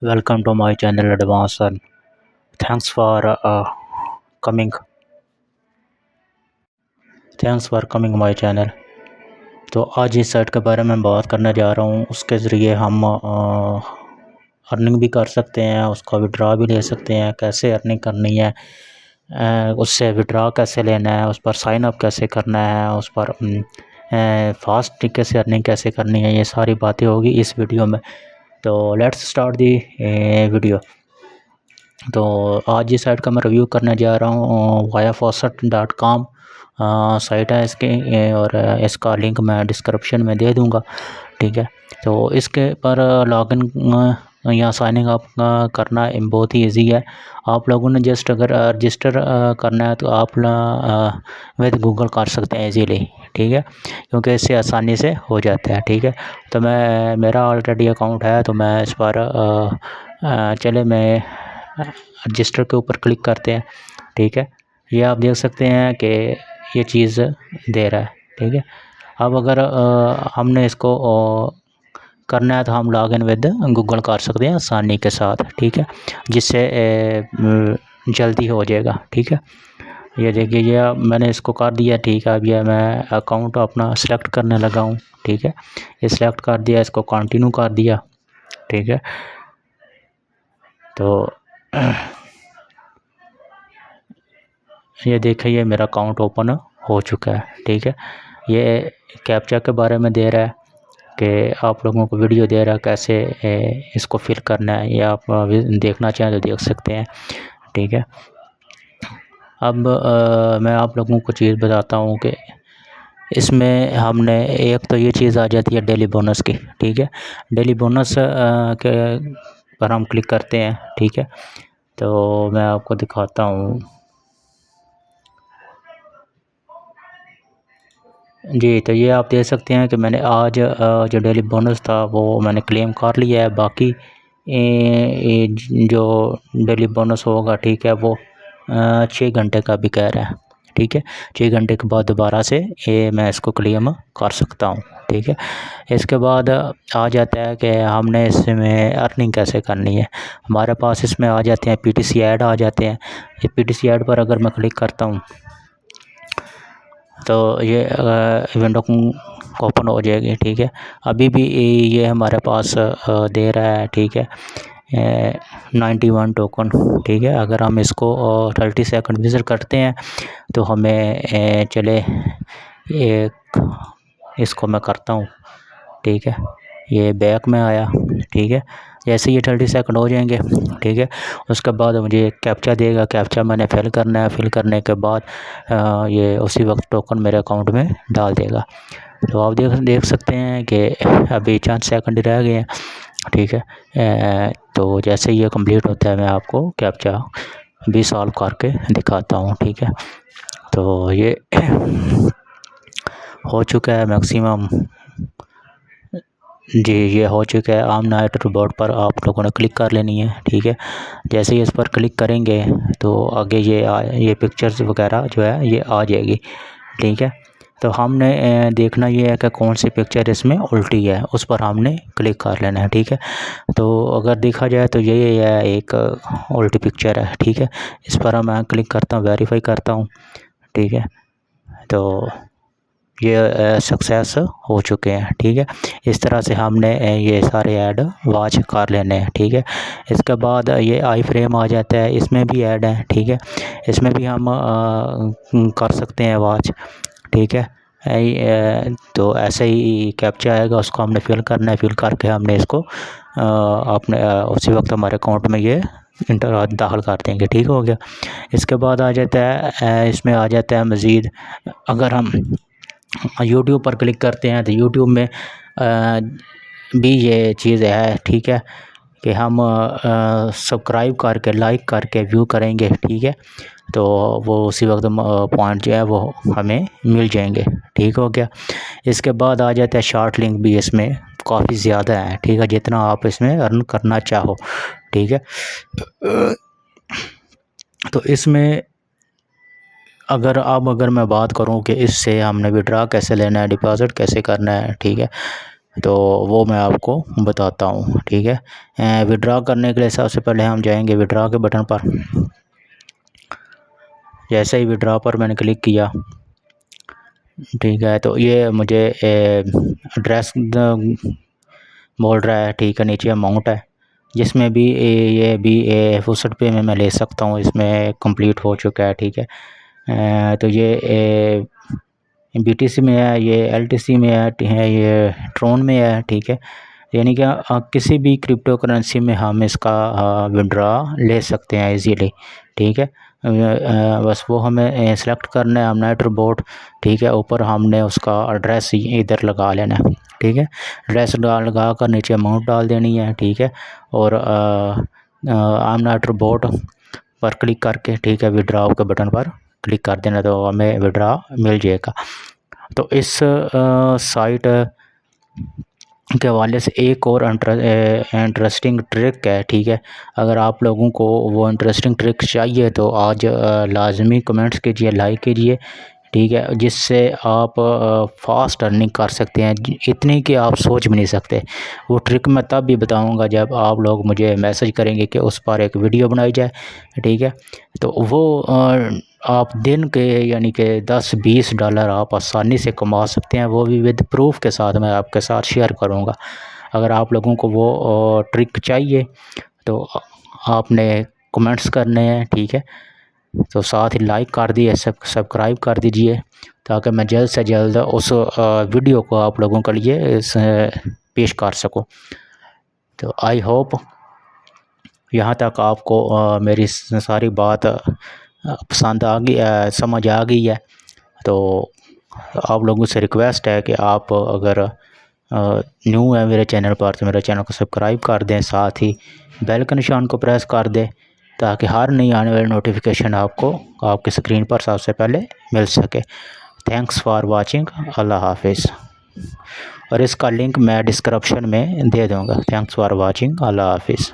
Welcome to my channel Advanced Earn. Thanks for coming. Thanks for coming my channel. तो आज इस site के बारे में बात करने जा रहा हूँ। उसके ज़रिए हम अर्निंग भी कर सकते हैं, उसका विड्रा भी ले सकते हैं। कैसे अर्निंग करनी है, उससे विड्रा कैसे लेना है, उस पर साइन अप कैसे करना है, उस पर फास्ट तरीके से अर्निंग कैसे करनी है, ये सारी बातें होगी इस वीडियो में। तो लेट्स स्टार्ट दी वीडियो। तो आज इस साइट का मैं रिव्यू करने जा रहा हूँ। viafaucet.com साइट है इसकी, और इसका लिंक मैं डिस्क्रिप्शन में दे दूँगा। ठीक है, तो इसके पर लॉगिन या साइनिंग अप करना बहुत ही इजी है। आप लोगों ने जस्ट अगर रजिस्टर करना है तो आप विद गूगल कर सकते हैं इजीली। ठीक है, क्योंकि इससे आसानी से हो जाता है। ठीक है, तो मेरा ऑलरेडी अकाउंट है, तो मैं इस पर चले मैं रजिस्टर के ऊपर क्लिक करते हैं। ठीक है, ये आप देख सकते हैं कि ये चीज़ दे रहा है। ठीक है, अब अगर हमने इसको करना है तो हम लॉगिन विद गूगल कर सकते हैं आसानी के साथ। ठीक है, जिससे जल्दी हो जाएगा। ठीक है, ये देखिए, ये मैंने इसको कर दिया। ठीक है, अब ये मैं अकाउंट अपना सेलेक्ट करने लगा हूँ। ठीक है, ये सिलेक्ट कर दिया, इसको कंटिन्यू कर दिया। ठीक है, तो ये देखिए, ये मेरा अकाउंट ओपन हो चुका है। ठीक है, ये कैप्चा के बारे में दे रहा है कि आप लोगों को वीडियो दे रहा है कैसे इसको फिल करना है, या आप देखना चाहें तो देख सकते हैं। ठीक है, अब मैं आप लोगों को चीज़ बताता हूँ कि इसमें हमने एक तो ये चीज़ आ जाती है डेली बोनस की। ठीक है, डेली बोनस के पर हम क्लिक करते हैं। ठीक है, तो मैं आपको दिखाता हूँ। जी, तो ये आप देख सकते हैं कि मैंने आज जो डेली बोनस था वो मैंने क्लेम कर लिया है। बाकी जो डेली बोनस होगा, ठीक है, वो 6 घंटे का भी कह रहा है। ठीक है, 6 घंटे के बाद दोबारा से ये मैं इसको क्लेम कर सकता हूँ। ठीक है, इसके बाद आ जाता है कि हमने इसमें अर्निंग कैसे करनी है। हमारे पास इसमें आ जाते हैं पीटीसी ऐड आ जाते हैं। ये पीटीसी ऐड पर अगर मैं क्लिक करता हूँ तो ये विंडो ओपन हो जाएगी। ठीक है, अभी भी ये हमारे पास दे रहा है। ठीक है, 91 टोकन। ठीक है, अगर हम इसको 30 सेकंड विजिट करते हैं तो हमें चले एक इसको मैं करता हूँ। ठीक है, ये बैक में आया। ठीक है, जैसे ये 30 सेकंड हो जाएंगे, ठीक है, उसके बाद मुझे कैप्चा देगा। कैप्चा मैंने फिल करना है। फिल करने के बाद ये उसी वक्त टोकन मेरे अकाउंट में डाल देगा। तो आप देख सकते हैं कि अभी 4 सेकंड रह गए हैं। ठीक है, तो जैसे ये कंप्लीट होता है मैं आपको कैप्चा भी सॉल्व करके दिखाता हूँ। ठीक है, तो ये हो चुका है मैक्सिमम। जी, ये हो चुका है। आम नाइट रिपोर्ट पर आप लोगों ने क्लिक कर लेनी है। ठीक है, जैसे ही इस पर क्लिक करेंगे तो आगे ये पिक्चर्स वगैरह जो है ये आ जाएगी। ठीक है, तो हमने देखना ये है कि कौन सी पिक्चर इसमें उल्टी है, उस पर हमने क्लिक कर लेना है। ठीक है, तो अगर देखा जाए तो ये है एक उल्टी पिक्चर है। ठीक है, इस पर मैं क्लिक करता हूँ, वेरीफाई करता हूँ। ठीक है, तो ये सक्सेस हो चुके हैं। ठीक है, इस तरह से हमने ये सारे ऐड वॉच कर लेने हैं। ठीक है, इसके बाद ये आई फ्रेम आ जाता है, इसमें भी ऐड है। ठीक है, इसमें भी हम कर सकते हैं वॉच। ठीक है, तो ऐसे ही कैप्चा आएगा, उसको हमने फिल करना है। फिल करके हमने इसको अपने उसी वक्त हमारे अकाउंट में ये इंटर दाखिल कर देंगे। ठीक हो गया। इसके बाद आ जाता है इसमें आ जाता है मज़ीद, अगर हम यूट्यूब पर क्लिक करते हैं तो यूट्यूब में भी ये चीज़ है। ठीक है, कि हम सब्सक्राइब करके लाइक करके व्यू करेंगे। ठीक है, तो वो उसी वक्त पॉइंट जो है वो हमें मिल जाएंगे। ठीक हो गया। इसके बाद आ जाता है शॉर्ट लिंक भी, इसमें काफ़ी ज़्यादा है। ठीक है, जितना आप इसमें अर्न करना चाहो। ठीक है, तो इसमें अगर मैं बात करूं कि इससे हमने विड्रा कैसे लेना है, डिपॉज़िट कैसे करना है। ठीक है, तो वो मैं आपको बताता हूँ, ठीक है। विड्रॉ करने के लिए सबसे पहले हम जाएंगे विड्रॉ के बटन पर। जैसे ही विड्रॉ पर मैंने क्लिक किया, ठीक है, तो ये मुझे एड्रेस बोल रहा है, ठीक है। नीचे अमाउंट है जिसमें भी ये भी 65 में मैं ले सकता हूँ, इसमें कंप्लीट हो चुका है, ठीक है। तो ये BTC में है, ये LTC में है, ये ट्रोन में है, ठीक है। यानी कि किसी भी क्रिप्टो करेंसी में हम इसका विड्रॉ ले सकते हैं इजीली, ठीक है। बस वो हमें सेलेक्ट करना है, हम नेट बोट, ठीक है। ऊपर हमने उसका एड्रेस इधर लगा लेना है, ठीक है। एड्रेस लगा कर नीचे अमाउंट डाल देनी है, ठीक है। और आम नेट बोट पर क्लिक करके, ठीक है, विड्रॉ के बटन पर क्लिक कर देना, तो हमें विड्रॉ मिल जाएगा। तो इस साइट के हवाले से एक और इंटरेस्टिंग ट्रिक है, ठीक है। अगर आप लोगों को वो इंटरेस्टिंग ट्रिक चाहिए तो आज लाजमी कमेंट्स कीजिए, लाइक कीजिए, ठीक है, जिससे आप फास्ट अर्निंग कर सकते हैं, इतनी कि आप सोच भी नहीं सकते। वो ट्रिक मैं तब भी बताऊंगा जब आप लोग मुझे मैसेज करेंगे कि उस पर एक वीडियो बनाई जाए, ठीक है। तो वो आप दिन के यानी कि 10-20 डॉलर आप आसानी से कमा सकते हैं, वो भी विद प्रूफ के साथ मैं आपके साथ शेयर करूंगा। अगर आप लोगों को वो ट्रिक चाहिए तो आपने कमेंट्स करने हैं, ठीक है। तो साथ ही लाइक कर दिए, सब्सक्राइब कर दीजिए, ताकि मैं जल्द से जल्द उस वीडियो को आप लोगों के लिए पेश कर सकूं। तो आई होप यहाँ तक आपको मेरी सारी बात पसंद आ गई, समझ आ गई है। तो आप लोगों से रिक्वेस्ट है कि आप अगर न्यू है मेरे चैनल पर तो मेरे चैनल को सब्सक्राइब कर दें, साथ ही बेल के निशान को प्रेस कर दें, ताकि हर नई आने वाली नोटिफिकेशन आपको आपकी स्क्रीन पर सबसे पहले मिल सके। थैंक्स फॉर वाचिंग, अल्लाह हाफिज़। और इसका लिंक मैं डिस्क्रिप्शन में दे दूँगा। थैंक्स फॉर वाचिंग, अल्लाह हाफिज़।